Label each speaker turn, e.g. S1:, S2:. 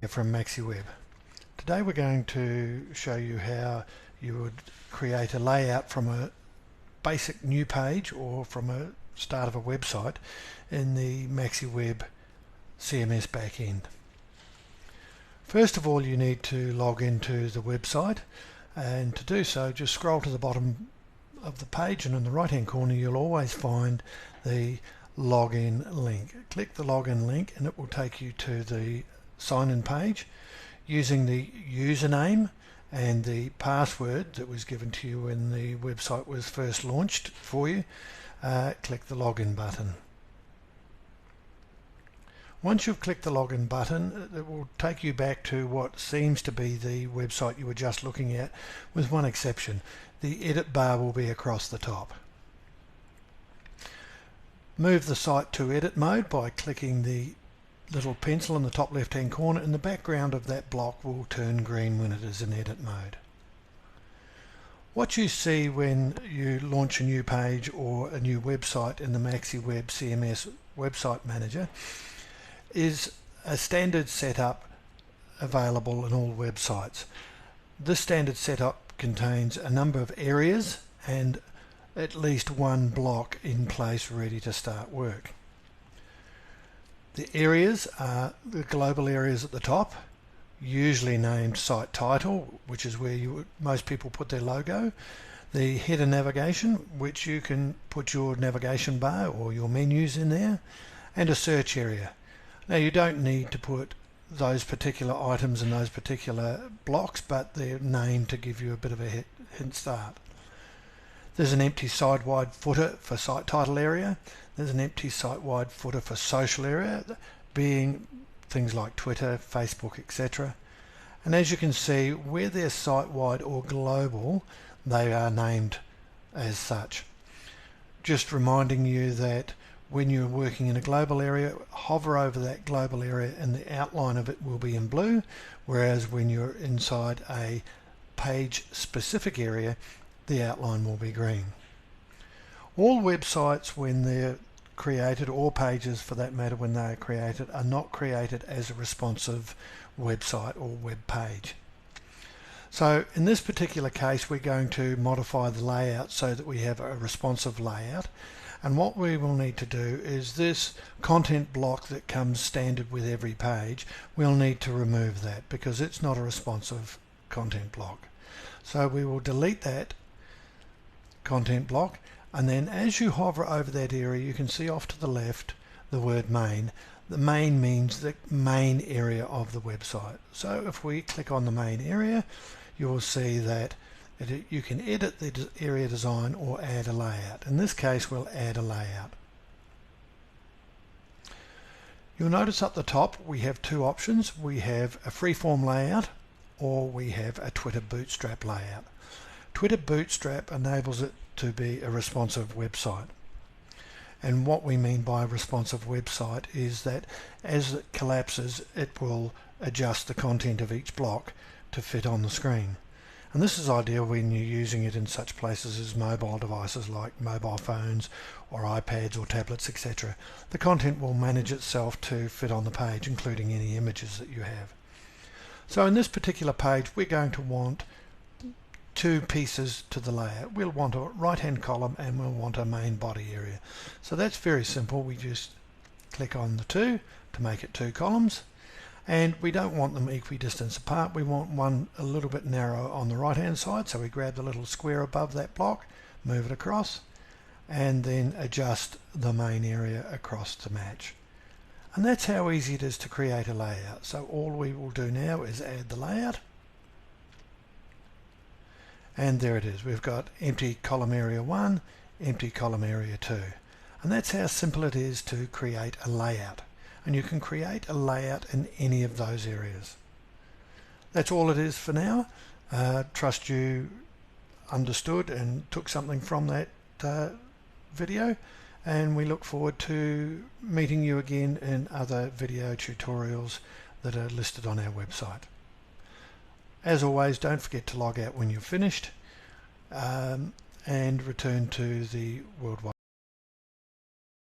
S1: From Maxxeweb. Today we're going to show you how you would create a layout from a basic new page or from a start of a website in the Maxxeweb CMS backend. First of all, you need to log into the website, and to do so just scroll to the bottom of the page, and in the right hand corner you'll always find the login link. Click the login link and it will take you to the sign-in page. Using the username and the password that was given to you when the website was first launched for you, click the login button. Once you've clicked the login button, it will take you back to what seems to be the website you were just looking at, with one exception. The edit bar will be across the top. Move the site to edit mode by clicking the little pencil in the top left hand corner, and the background of that block will turn green when it is in edit mode. What you see when you launch a new page or a new website in the Maxxeweb CMS website manager is a standard setup available in all websites. This standard setup contains a number of areas and at least one block in place ready to start work. The areas are the global areas at the top, usually named site title, which is where most people put their logo. The header navigation, which you can put your navigation bar or your menus in there, and a search area. Now, you don't need to put those particular items in those particular blocks, but they're named to give you a bit of a hint start. There's an empty site-wide footer for site title area. There's an empty site-wide footer for social area, being things like Twitter, Facebook, etc. And as you can see, where they're site-wide or global, they are named as such. Just reminding you that when you're working in a global area, hover over that global area and the outline of it will be in blue, whereas when you're inside a page-specific area, the outline will be green. All websites, when they're created, or pages for that matter when they are created, are not created as a responsive website or web page. So in this particular case, we're going to modify the layout so that we have a responsive layout. And what we will need to do is this content block that comes standard with every page, we'll need to remove that because it's not a responsive content block. So we will delete that content block, and then as you hover over that area, you can see off to the left the word main. The main means the main area of the website. So if we click on the main area, you will see that you can edit the area design or add a layout. In this case, we'll add a layout. You'll notice up the top we have two options. We have a freeform layout, or we have a Twitter Bootstrap layout. Twitter Bootstrap enables it to be a responsive website. And what we mean by a responsive website is that as it collapses, it will adjust the content of each block to fit on the screen. And this is ideal when you're using it in such places as mobile devices like mobile phones or iPads or tablets, etc. The content will manage itself to fit on the page, including any images that you have. So in this particular page, we're going to want two pieces to the layout. We'll want a right-hand column and we'll want a main body area. So that's very simple. We just click on the two to make it two columns, and we don't want them equidistant apart. We want one a little bit narrow on the right-hand side, so we grab the little square above that block, move it across, and then adjust the main area across to match. And that's how easy it is to create a layout. So all we will do now is add the layout. And there it is. We've got empty column area 1, empty column area 2. And that's how simple it is to create a layout. And you can create a layout in any of those areas. That's all it is for now. Trust you understood and took something from that video. And we look forward to meeting you again in other video tutorials that are listed on our website. As always, don't forget to log out when you've finished and return to the World Wide